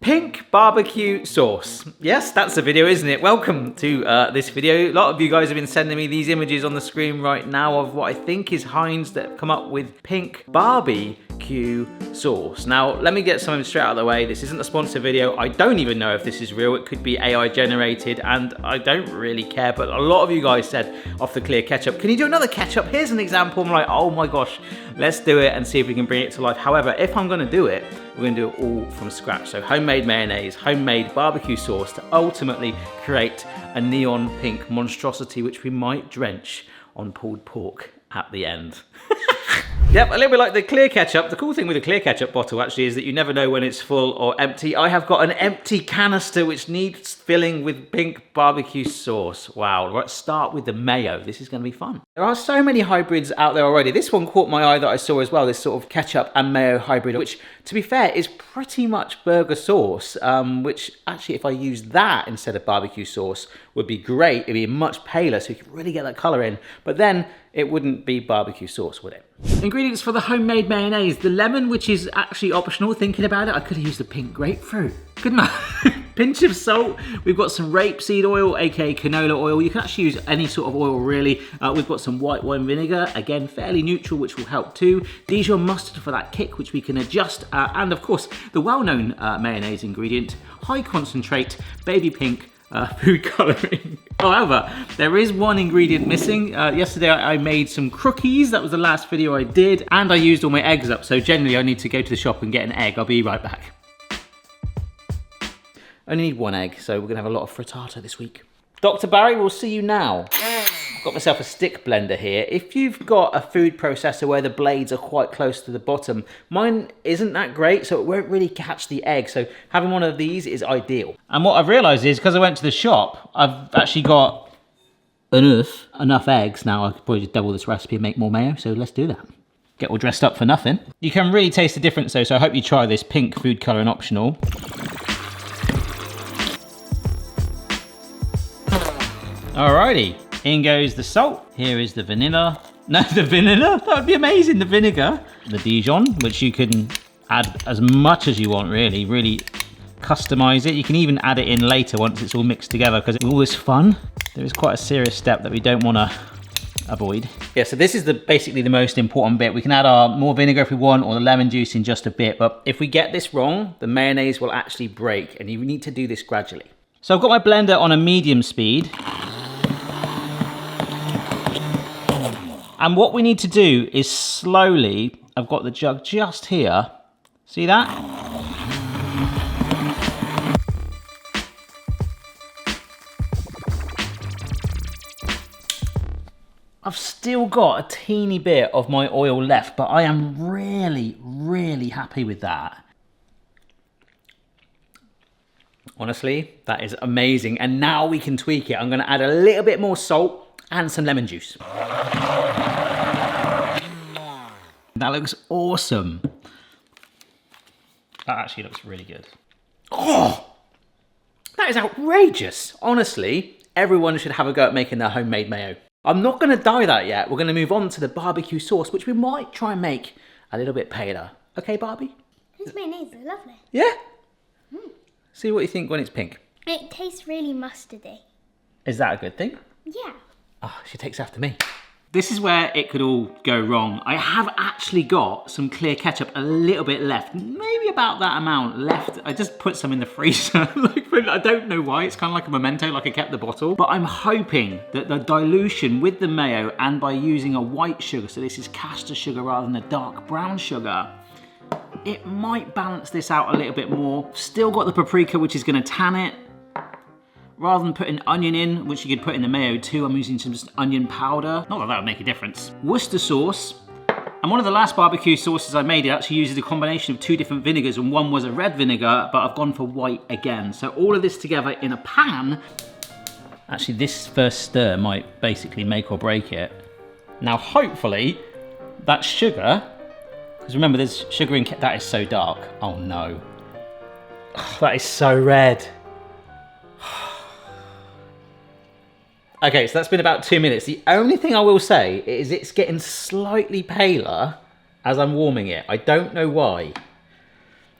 Pink barbecue sauce. Yes, that's the video, isn't it? Welcome to this video. A lot of you guys have been sending me these images on the screen right now of what I think is Heinz that have come up with pink barbecue sauce. Now, let me get something straight out of the way. This isn't a sponsored video. I don't even know if this is real. It could be AI generated and I don't really care, but a lot of you guys said off the clear ketchup, can you do another ketchup? Here's an example. I'm like, oh my gosh, let's do it and see if we can bring it to life. However, if I'm gonna do it, we're gonna do it all from scratch. So homemade mayonnaise, homemade barbecue sauce to ultimately create a neon pink monstrosity, which we might drench on pulled pork at the end. Yep, a little bit like the clear ketchup. The cool thing with a clear ketchup bottle actually is that you never know when it's full or empty. I have got an empty canister which needs filling with pink barbecue sauce. Wow, let's start with the mayo. This is going to be fun. There are so many hybrids out there already. This one caught my eye that I saw as well, this sort of ketchup and mayo hybrid, which to be fair is pretty much burger sauce, which actually if I use that instead of barbecue sauce would be great. It'd be much paler so you can really get that colour in, but then it wouldn't be barbecue sauce, would it? Ingredients for the homemade mayonnaise. The lemon, which is actually optional, thinking about it, I could have used a pink grapefruit, couldn't I? Pinch of salt. We've got some rapeseed oil, aka canola oil. You can actually use any sort of oil really. We've got some white wine vinegar, again fairly neutral, which will help too. Djion Mustard for that kick, which we can adjust. And of course, the well-known mayonnaise ingredient, high concentrate, baby pink, food colouring. However, there is one ingredient missing. Yesterday I made some crookies. That was the last video I did. And I used all my eggs up. So generally I need to go to the shop and get an egg. I'll be right back. Only need one egg, so we're gonna have a lot of frittata this week. Dr. Barry, we'll see you now. I've got myself a stick blender here. If you've got a food processor where the blades are quite close to the bottom, mine isn't that great, so it won't really catch the egg. So having one of these is ideal. And what I've realized is, because I went to the shop, I've actually got enough eggs. Now I could probably just double this recipe and make more mayo, so let's do that. Get all dressed up for nothing. You can really taste the difference though, so I hope you try this. Pink food coloring optional. Alrighty, in goes the salt. Here is the vanilla. No, the vanilla, that would be amazing, the vinegar. The Dijon, which you can add as much as you want really customize it. You can even add it in later once it's all mixed together, because all this fun, there is quite a serious step that we don't want to avoid. Yeah, so this is basically the most important bit. We can add our more vinegar if we want, or the lemon juice in just a bit, but if we get this wrong, the mayonnaise will actually break, and you need to do this gradually. So I've got my blender on a medium speed. And what we need to do is slowly, I've got the jug just here, see that? I've still got a teeny bit of my oil left, but I am really happy with that. Honestly, that is amazing. And now we can tweak it. I'm gonna add a little bit more salt and some lemon juice. That looks awesome. That actually looks really good. Oh, that is outrageous. Honestly, everyone should have a go at making their homemade mayo. I'm not gonna dye that yet. We're gonna move on to the barbecue sauce, which we might try and make a little bit paler. Okay, Barbie? This mayonnaise is lovely. Yeah? See what you think when it's pink. It tastes really mustardy. Is that a good thing? Yeah. Oh, she takes after me. This is where it could all go wrong. I have actually got some clear ketchup, a little bit left, maybe about that amount left. I just put some in the freezer. I don't know why, it's kind of like a memento, like I kept the bottle. But I'm hoping that the dilution with the mayo and by using a white sugar, so this is castor sugar rather than a dark brown sugar, it might balance this out a little bit more. Still got the paprika, which is gonna tan it. Rather than putting onion in, which you could put in the mayo too, I'm using some just onion powder. Not that that would make a difference. Worcester sauce. And one of the last barbecue sauces I made, it actually uses a combination of two different vinegars, and one was a red vinegar, but I've gone for white again. So all of this together in a pan. Actually, this first stir might basically make or break it. Now, hopefully, that sugar, because remember there's sugar in, that is so dark. Oh no. Oh, that is so red. Okay, so that's been about 2 minutes. The only thing I will say is it's getting slightly paler as I'm warming it. I don't know why.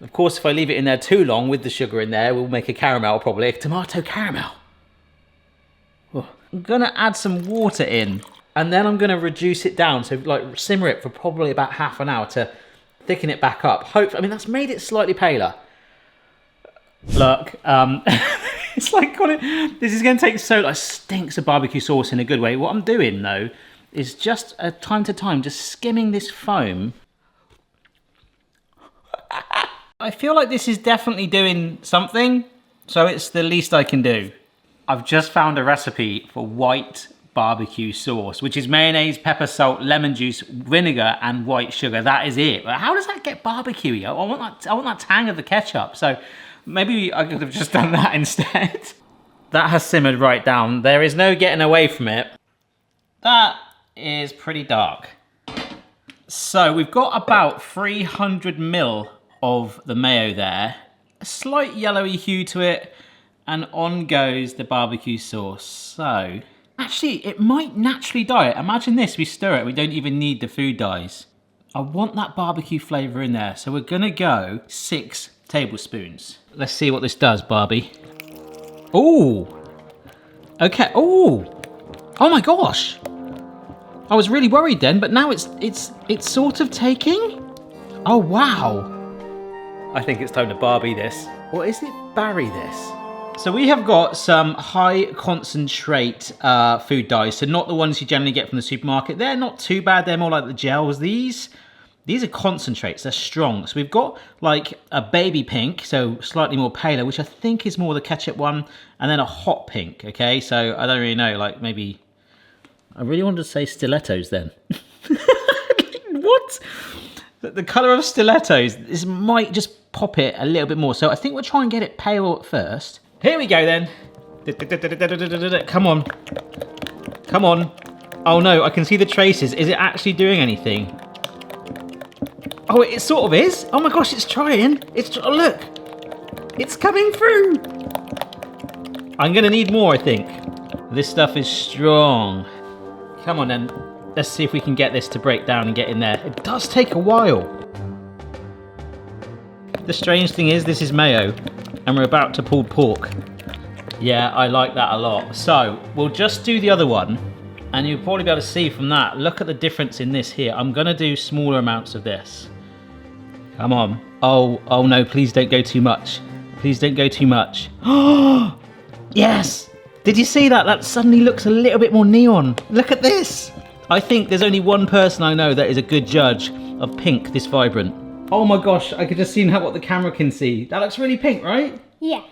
Of course, if I leave it in there too long with the sugar in there, we'll make a caramel, probably. A tomato caramel. Oh. I'm gonna add some water in, and then I'm gonna reduce it down. So like simmer it for probably about half an hour to thicken it back up. I mean, that's made it slightly paler. Look, it's like, this is gonna take so, like, stinks of barbecue sauce in a good way. What I'm doing though, is just time to time, just skimming this foam. I feel like this is definitely doing something, so it's the least I can do. I've just found a recipe for white barbecue sauce, which is mayonnaise, pepper, salt, lemon juice, vinegar, and white sugar. That is it. But how does that get barbecuey? I want that tang of the ketchup. So maybe I could have just done that instead. That has simmered right down. There is no getting away from it. That is pretty dark. So we've got about 300 ml of the mayo there. A slight yellowy hue to it. And on goes the barbecue sauce. So, actually, it might naturally dye it. Imagine this, we stir it, we don't even need the food dyes. I want that barbecue flavour in there. So we're gonna go 6 tablespoons. Let's see what this does, Barbie. Ooh. Okay, ooh. Oh my gosh. I was really worried then, but now it's sort of taking. Oh, wow. I think it's time to Barbie this. Or is it Barry this? So we have got some high concentrate food dyes, so not the ones you generally get from the supermarket. They're not too bad, they're more like the gels. These are concentrates, they're strong. So we've got like a baby pink, so slightly more paler, which I think is more the ketchup one, and then a hot pink, okay? So I don't really know, like maybe, I really wanted to say stilettos then. What? The colour of stilettos, this might just pop it a little bit more. So I think we'll try and get it pale at first. Here we go then. Come on. Come on. Oh no, I can see the traces. Is it actually doing anything? Oh, it sort of is. Oh my gosh, it's trying. Oh, look. It's coming through. I'm gonna need more, I think. This stuff is strong. Come on then. Let's see if we can get this to break down and get in there. It does take a while. The strange thing is, this is mayo. And we're about to pulled pork. Yeah, I like that a lot. So, we'll just do the other one. And you'll probably be able to see from that. Look at the difference in this here. I'm going to do smaller amounts of this. Come on. Oh no, please don't go too much. Please don't go too much. Oh, yes! Did you see that? That suddenly looks a little bit more neon. Look at this! I think there's only one person I know that is a good judge of pink this vibrant. Oh my gosh, I could just see now what the camera can see. That looks really pink, right? Yeah.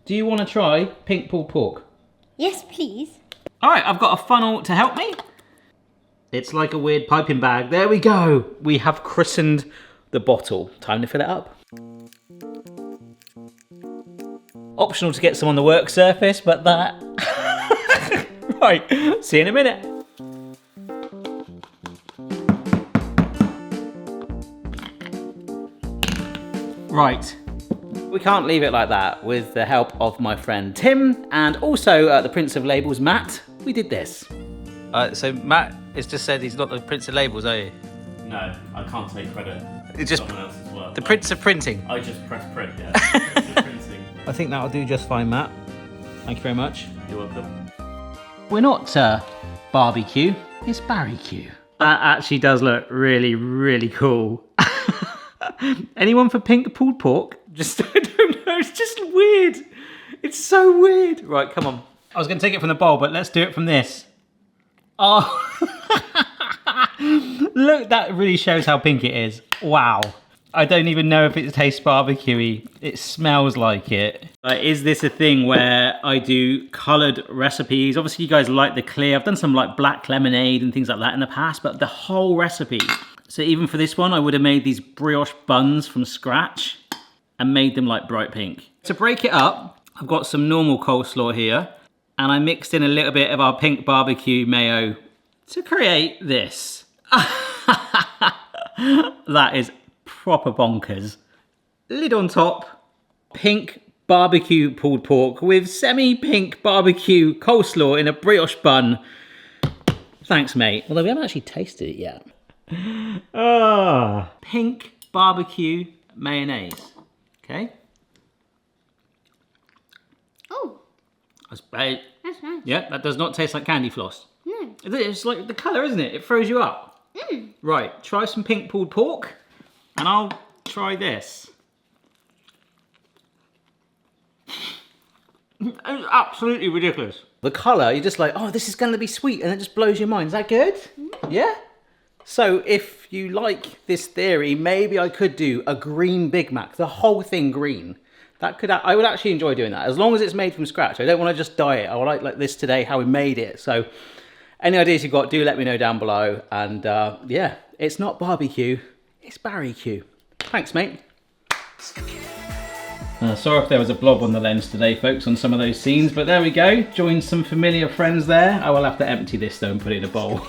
Do you want to try pink pulled pork? Yes, please. All right, I've got a funnel to help me. It's like a weird piping bag. There we go. We have christened the bottle. Time to fill it up. Optional to get some on the work surface, but that... Right, see you in a minute. Right, we can't leave it like that. With the help of my friend Tim and also the Prince of Labels, Matt, we did this. So Matt has just said he's not the Prince of Labels, are you? No, I can't take credit. It's just someone else's work. the Prince of Printing. I just press print, yeah. Prince of printing. I think that'll do just fine, Matt. Thank you very much. You're welcome. We're not barbecue, it's barriecue. That actually does look really, really cool. Anyone for pink pulled pork? Just, I don't know, it's just weird. It's so weird. Right, come on. I was gonna take it from the bowl, but let's do it from this. Oh, look, that really shows how pink it is. Wow. I don't even know if it tastes barbecuey. It smells like it. Is this a thing where I do coloured recipes? Obviously you guys like the clear. I've done some like black lemonade and things like that in the past, but the whole recipe. So even for this one, I would have made these brioche buns from scratch and made them like bright pink. To break it up, I've got some normal coleslaw here and I mixed in a little bit of our pink barbecue mayo to create this. That is proper bonkers. Lid on top, pink barbecue pulled pork with semi-pink barbecue coleslaw in a brioche bun. Thanks, mate. Although we haven't actually tasted it yet. Pink barbecue mayonnaise. Okay. Oh, That's great. that's nice. Yeah, that does not taste like candy floss. No. It's like the colour, isn't it? It throws you up. Right, try some pink pulled pork, and I'll try this. It's absolutely ridiculous. The colour, you're just like, oh, this is going to be sweet, and it just blows your mind. Is that good? Yeah? So if you like this theory, maybe I could do a green Big Mac, the whole thing green. I would actually enjoy doing that, as long as it's made from scratch. I don't want to just dye it. I would like this today, how we made it. So any ideas you've got, do let me know down below. And yeah, it's not barbecue, it's barbiecue. Thanks, mate. Sorry if there was a blob on the lens today, folks, on some of those scenes, but there we go. Joined some familiar friends there. I will have to empty this though and put it in a bowl.